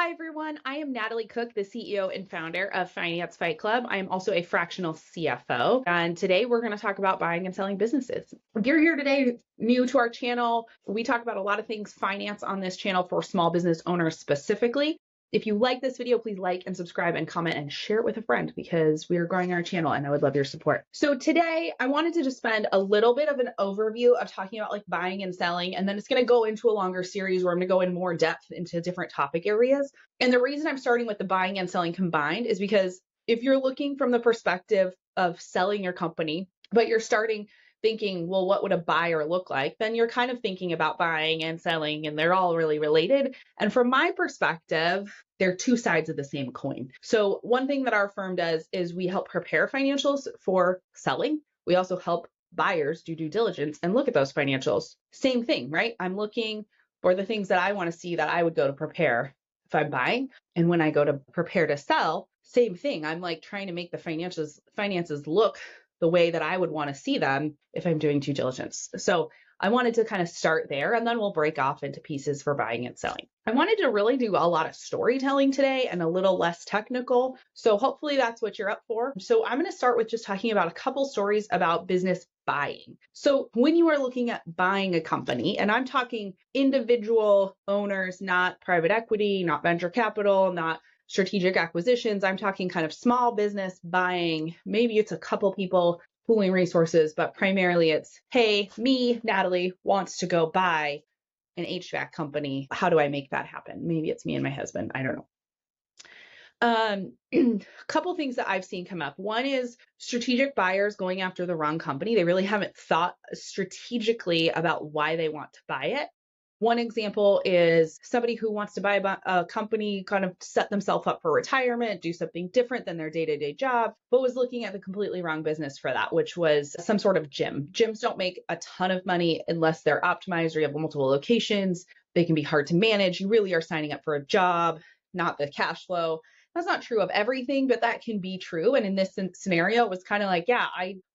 Hi, everyone. I am Natalie Cook, the CEO and founder of Finance Fight Club. I am also a fractional CFO. And today we're going to talk about buying and selling businesses. If you're here today, new to our channel, we talk about a lot of things finance on this channel for small business owners specifically. If you like this video, please like and subscribe and comment and share it with a friend because we are growing our channel and I would love your support. So today I wanted to just spend a little bit of an overview of talking about like buying and selling, and then it's going to go into a longer series where I'm going to go in more depth into different topic areas. And the reason I'm starting with the buying and selling combined is because if you're looking from the perspective of selling your company, but you're starting thinking, well, what would a buyer look like? Then you're kind of thinking about buying and selling, and they're all really related. And from my perspective, they're two sides of the same coin. So one thing that our firm does is we help prepare financials for selling. We also help buyers do due diligence and look at those financials. Same thing, right? I'm looking for the things that I want to see that I would go to prepare if I'm buying. And when I go to prepare to sell, same thing. I'm like trying to make the finances look the way that I would want to see them if I'm doing due diligence. So I wanted to kind of start there, and then we'll break off into pieces for buying and selling. I wanted to really do a lot of storytelling today and a little less technical. So hopefully that's what you're up for. So I'm going to start with just talking about a couple stories about business buying. So when you are looking at buying a company, and I'm talking individual owners, not private equity, not venture capital, not strategic acquisitions, I'm talking kind of small business buying. Maybe it's a couple people pooling resources, but primarily it's, hey, me, Natalie, wants to go buy an HVAC company. How do I make that happen? Maybe it's me and my husband. I don't know. A couple things that I've seen come up. One is strategic buyers going after the wrong company. They really haven't thought strategically about why they want to buy it. One example is somebody who wants to buy a company, kind of set themselves up for retirement, do something different than their day-to-day job, but was looking at the completely wrong business for that, which was some sort of gym. Gyms don't make a ton of money unless they're optimized or you have multiple locations. They can be hard to manage. You really are signing up for a job, not the cash flow. That's not true of everything, but that can be true. And in this scenario, it was kind of like, yeah,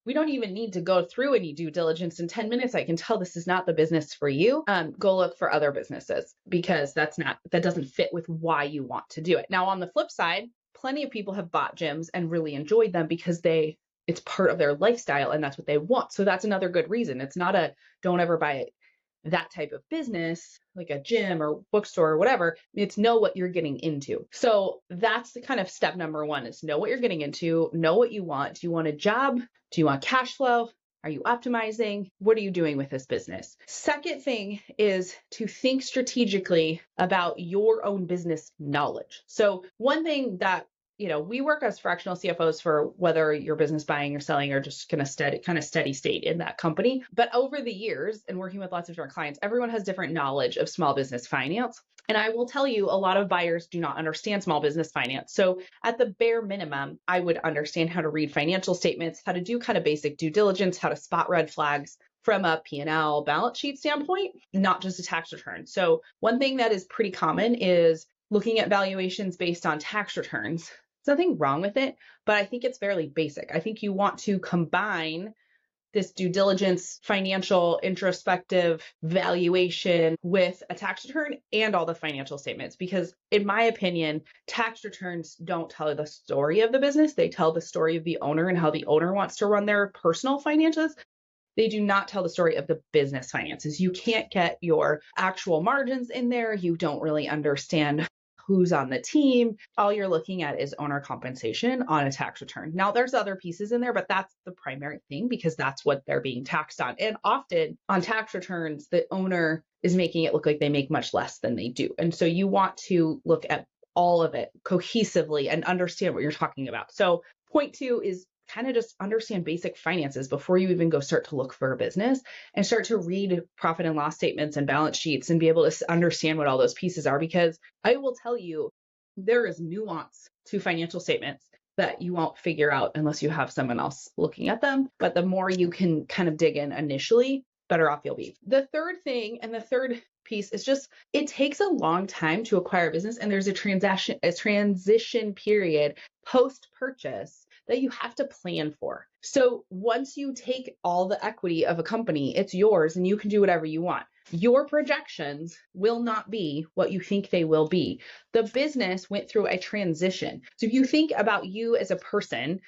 we don't even need to go through any due diligence in 10 minutes. I can tell this is not the business for you. Go look for other businesses because that doesn't fit with why you want to do it. Now, on the flip side, plenty of people have bought gyms and really enjoyed them because it's part of their lifestyle and that's what they want. So that's another good reason. It's not a don't ever buy that type of business, like a gym or bookstore or whatever. It's know what you're getting into. So that's the kind of step number one is know what you're getting into, know what you want. Do you want a job? Do you want cash flow? Are you optimizing? What are you doing with this business? Second thing is to think strategically about your own business knowledge. So one thing that we work as fractional CFOs for whether you're business buying or selling or just kind of steady state in that company. But over the years and working with lots of different clients, everyone has different knowledge of small business finance. And I will tell you, a lot of buyers do not understand small business finance. So at the bare minimum, I would understand how to read financial statements, how to do kind of basic due diligence, how to spot red flags from a P&L balance sheet standpoint, not just a tax return. So one thing that is pretty common is looking at valuations based on tax returns. There's nothing wrong with it, but I think it's fairly basic. I think you want to combine this due diligence, financial, introspective valuation with a tax return and all the financial statements. Because in my opinion, tax returns don't tell the story of the business. They tell the story of the owner and how the owner wants to run their personal finances. They do not tell the story of the business finances. You can't get your actual margins in there. You don't really understand who's on the team. All you're looking at is owner compensation on a tax return. Now there's other pieces in there, but that's the primary thing because that's what they're being taxed on. And often on tax returns, the owner is making it look like they make much less than they do. And so you want to look at all of it cohesively and understand what you're talking about. So point two is kind of just understand basic finances before you even go start to look for a business and start to read profit and loss statements and balance sheets and be able to understand what all those pieces are. Because I will tell you, there is nuance to financial statements that you won't figure out unless you have someone else looking at them. But the more you can kind of dig in initially, better off you'll be. The third thing and the third piece is just, it takes a long time to acquire a business, and there's a transition period post-purchase that you have to plan for. So once you take all the equity of a company, it's yours and you can do whatever you want. Your projections will not be what you think they will be. The business went through a transition. So if you think about you as a person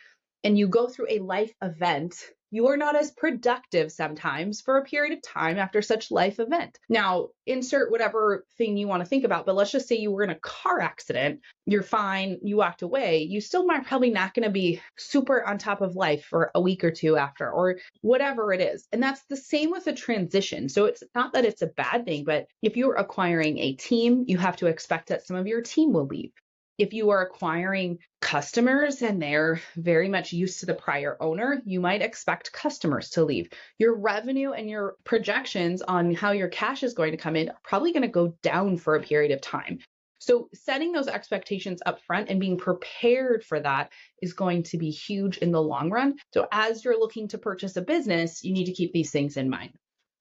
and you go through a life event, you are not as productive sometimes for a period of time after such life event. Now, insert whatever thing you want to think about, but let's just say you were in a car accident, you're fine, you walked away, you still might probably not going to be super on top of life for a week or two after, or whatever it is. And that's the same with a transition. So it's not that it's a bad thing, but if you're acquiring a team, you have to expect that some of your team will leave. If you are acquiring customers and they're very much used to the prior owner, you might expect customers to leave. Your revenue and your projections on how your cash is going to come in are probably going to go down for a period of time. So setting those expectations up front and being prepared for that is going to be huge in the long run. So as you're looking to purchase a business, you need to keep these things in mind.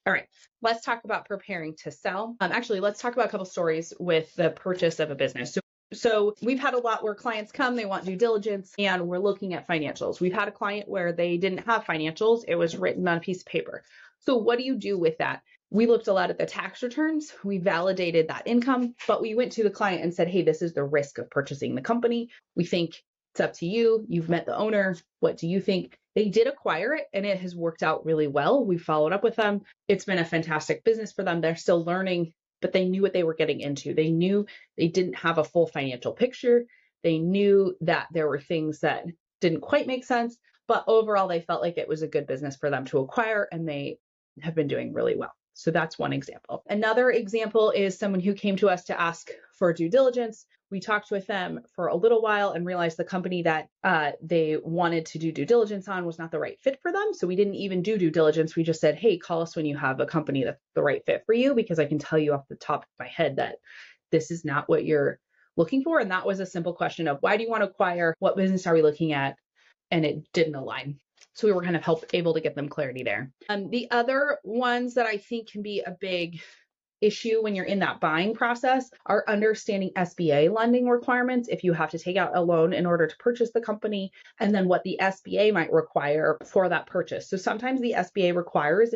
All right, let's talk about preparing to sell. Actually, let's talk about a couple stories with the purchase of a business. So we've had a lot where clients come, they want due diligence, and we're looking at financials. We've had a client where they didn't have financials. It was written on a piece of paper. So what do you do with that? We looked a lot at the tax returns. We validated that income, but we went to the client and said, hey, this is the risk of purchasing the company. We think it's up to you. You've met the owner. What do you think? They did acquire it and it has worked out really well. We followed up with them. It's been a fantastic business for them. They're still learning, but they knew what they were getting into. They knew they didn't have a full financial picture. They knew that there were things that didn't quite make sense, but overall they felt like it was a good business for them to acquire and they have been doing really well. So that's one example. Another example is someone who came to us to ask for due diligence. We talked with them for a little while and realized the company that they wanted to do due diligence on was not the right fit for them. So we didn't even do due diligence. We just said, hey, call us when you have a company that's the right fit for you, because I can tell you off the top of my head that this is not what you're looking for. And that was a simple question of, why do you want to acquire? What business are we looking at? And it didn't align. So we were kind of able to get them clarity there. The other ones that I think can be a big issue when you're in that buying process are understanding SBA lending requirements if you have to take out a loan in order to purchase the company, and then what the SBA might require for that purchase. So sometimes the SBA requires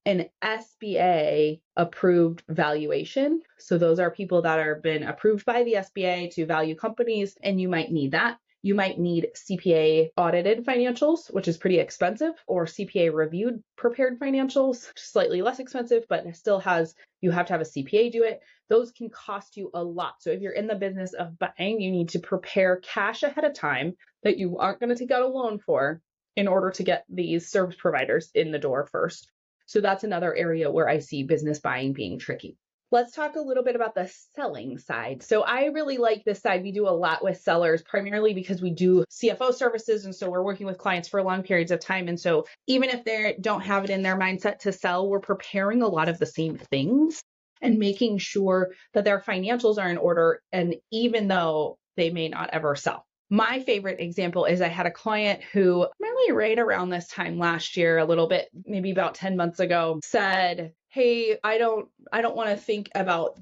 an SBA approved valuation. So those are people that have been approved by the SBA to value companies, and you might need that. You might need CPA audited financials, which is pretty expensive, or CPA reviewed prepared financials, slightly less expensive, but still you have to have a CPA do it. Those can cost you a lot. So if you're in the business of buying, you need to prepare cash ahead of time that you aren't going to take out a loan for in order to get these service providers in the door first. So that's another area where I see business buying being tricky. Let's talk a little bit about the selling side. So I really like this side. We do a lot with sellers, primarily because we do CFO services. And so we're working with clients for long periods of time. And so even if they don't have it in their mindset to sell, we're preparing a lot of the same things and making sure that their financials are in order. And even though they may not ever sell. My favorite example is I had a client who really right around this time last year, a little bit, maybe about 10 months ago, said, hey, I don't want to think about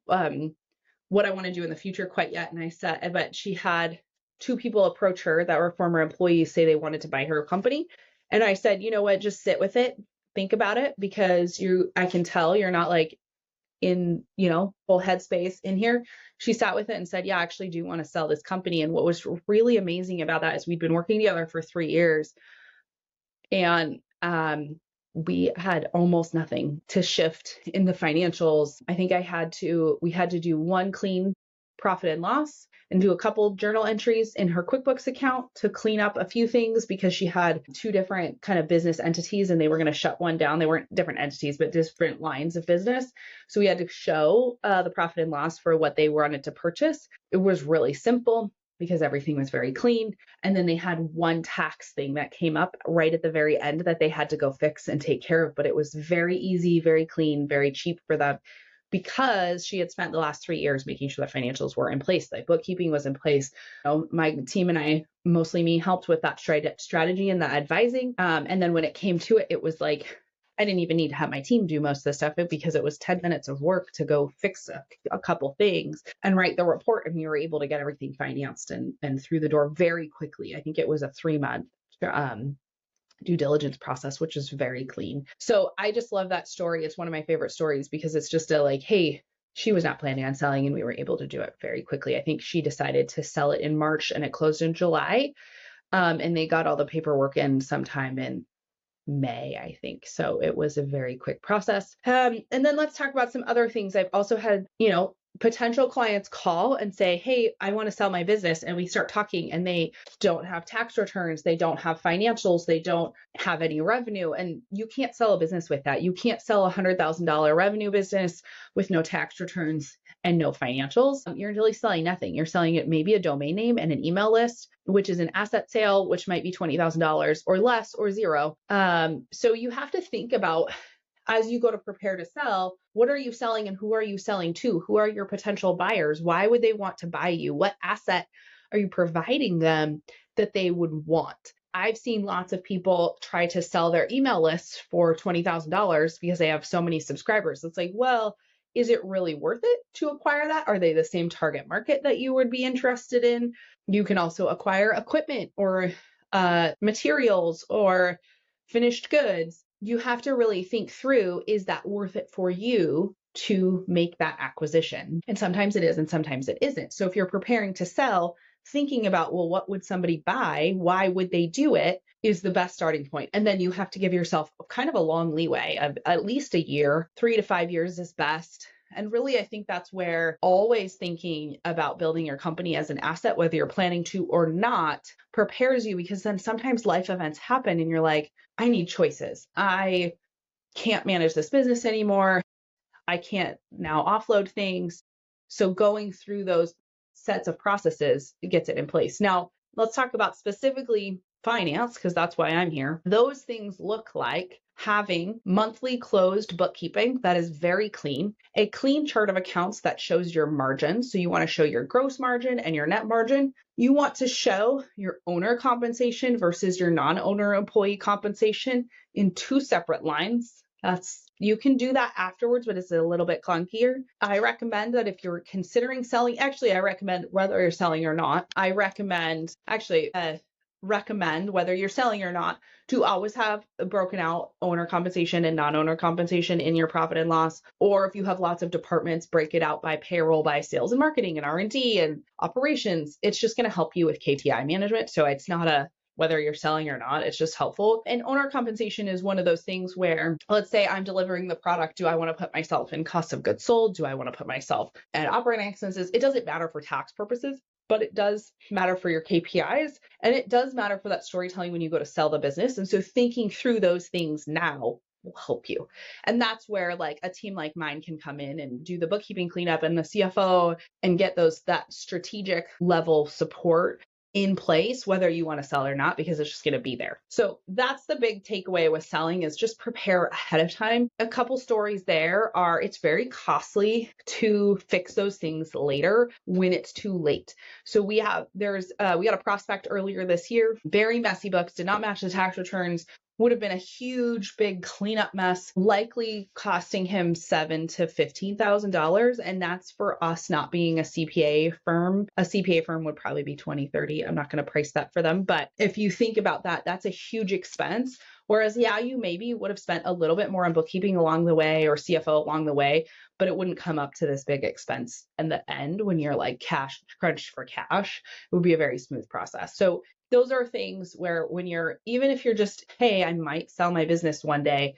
what I want to do in the future quite yet. And I said, but she had two people approach her that were former employees say they wanted to buy her company. And I said, you know what, just sit with it, think about it, because I can tell you're not like in, full headspace in here. She sat with it and said, yeah, I actually do want to sell this company. And what was really amazing about that is we'd been working together for 3 years and we had almost nothing to shift in the financials. I think we had to do one clean profit and loss and do a couple journal entries in her QuickBooks account to clean up a few things because she had 2 different kind of business entities and they were going to shut one down. They weren't different entities, but different lines of business. So we had to show the profit and loss for what they wanted to purchase. It was really simple because everything was very clean. And then they had one tax thing that came up right at the very end that they had to go fix and take care of. But it was very easy, very clean, very cheap for them, because she had spent the last 3 years making sure the financials were in place, the bookkeeping was in place. My team and I, mostly me, helped with that strategy and the advising. And then when it came to it, it was like, I didn't even need to have my team do most of the stuff because it was 10 minutes of work to go fix a couple things and write the report. And we were able to get everything financed and through the door very quickly. I think it was a 3-month due diligence process, which is very clean. So I just love that story. It's one of my favorite stories because it's just a like, hey, she was not planning on selling and we were able to do it very quickly. I think she decided to sell it in March and it closed in July. And they got all the paperwork in sometime in May, I think. So it was a very quick process. And then let's talk about some other things. I've also had, potential clients call and say, hey, I want to sell my business. And we start talking and they don't have tax returns. They don't have financials. They don't have any revenue. And you can't sell a business with that. You can't sell a $100,000 revenue business with no tax returns and no financials. You're really selling nothing. You're selling it maybe a domain name and an email list, which is an asset sale, which might be $20,000 or less or zero. So you have to think about, as you go to prepare to sell, what are you selling and who are you selling to? Who are your potential buyers? Why would they want to buy you? What asset are you providing them that they would want? I've seen lots of people try to sell their email lists for $20,000 because they have so many subscribers. It's like, well, is it really worth it to acquire that? Are they the same target market that you would be interested in? You can also acquire equipment or materials or finished goods. You have to really think through, is that worth it for you to make that acquisition? And sometimes it is, and sometimes it isn't. So if you're preparing to sell, thinking about, well, what would somebody buy? Why would they do it? Is the best starting point. And then you have to give yourself kind of a long leeway of at least a year. 3 to 5 years is best. And really, I think that's where always thinking about building your company as an asset, whether you're planning to or not, prepares you, because then sometimes life events happen and you're like, I need choices. I can't manage this business anymore. I can't now offload things. So going through those sets of processes gets it in place. Now, let's talk about specifically finance, because that's why I'm here. Those things look like having monthly closed bookkeeping that is very clean, a clean chart of accounts that shows your margins. So you want to show your gross margin and your net margin. You want to show your owner compensation versus your non-owner employee compensation in 2 separate lines. You can do that afterwards, but it's a little bit clunkier. I recommend that if you're considering selling, I recommend whether you're selling or not, recommend whether you're selling or not to always have broken out owner compensation and non-owner compensation in your profit and loss. Or if you have lots of departments, break it out by payroll, by sales and marketing and R&D and operations. It's just going to help you with KPI management. So it's not whether you're selling or not, it's just helpful. And owner compensation is one of those things where, let's say I'm delivering the product. Do I want to put myself in cost of goods sold? Do I want to put myself at operating expenses? It doesn't matter for tax purposes, but it does matter for your KPIs. And it does matter for that storytelling when you go to sell the business. And so thinking through those things now will help you. And that's where like a team like mine can come in and do the bookkeeping cleanup and the CFO and get that strategic level support in place, whether you want to sell or not, because it's just going to be there. So that's the big takeaway with selling, is just prepare ahead of time. A couple stories there are, it's very costly to fix those things later when it's too late. So we got a prospect earlier this year, very messy books, did not match the tax returns, would have been a huge, big cleanup mess, likely costing him $7,000 to $15,000. And that's for us not being a CPA firm. A CPA firm would probably be 20, 30. I'm not going to price that for them. But if you think about that, that's a huge expense. Whereas, you maybe would have spent a little bit more on bookkeeping along the way or CFO along the way, but it wouldn't come up to this big expense in the end when you're like cash crunched for cash. It would be a very smooth process. So those are things where even if you're just, hey, I might sell my business one day,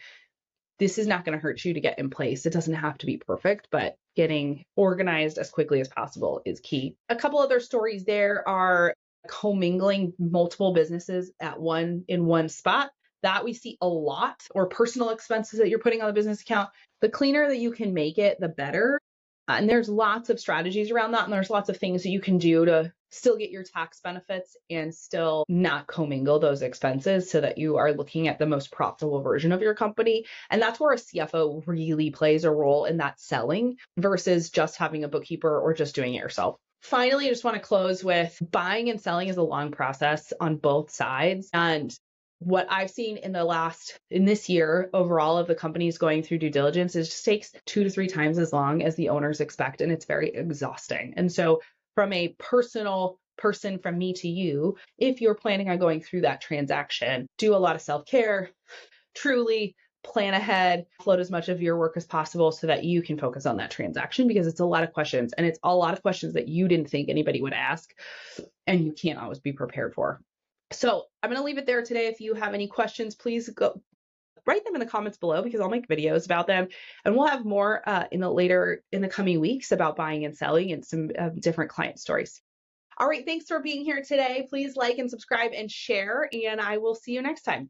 this is not going to hurt you to get in place. It doesn't have to be perfect, but getting organized as quickly as possible is key. A couple other stories there are commingling multiple businesses in one spot. That we see a lot, or personal expenses that you're putting on the business account. The cleaner that you can make it, the better. And there's lots of strategies around that. And there's lots of things that you can do to still get your tax benefits and still not commingle those expenses so that you are looking at the most profitable version of your company. And that's where a CFO really plays a role in that selling versus just having a bookkeeper or just doing it yourself. Finally, I just want to close with buying and selling is a long process on both sides. And what I've seen in this year overall of the companies going through due diligence, it just takes 2 to 3 times as long as the owners expect, and it's very exhausting. And so from a personal person from me to you, if you're planning on going through that transaction, do a lot of self-care, truly plan ahead, float as much of your work as possible so that you can focus on that transaction, because it's a lot of questions, and it's a lot of questions that you didn't think anybody would ask and you can't always be prepared for. So I'm going to leave it there today. If you have any questions, please go write them in the comments below, because I'll make videos about them, and we'll have more in the coming weeks about buying and selling and some different client stories. All right, thanks for being here today. Please like and subscribe and share, and I will see you next time.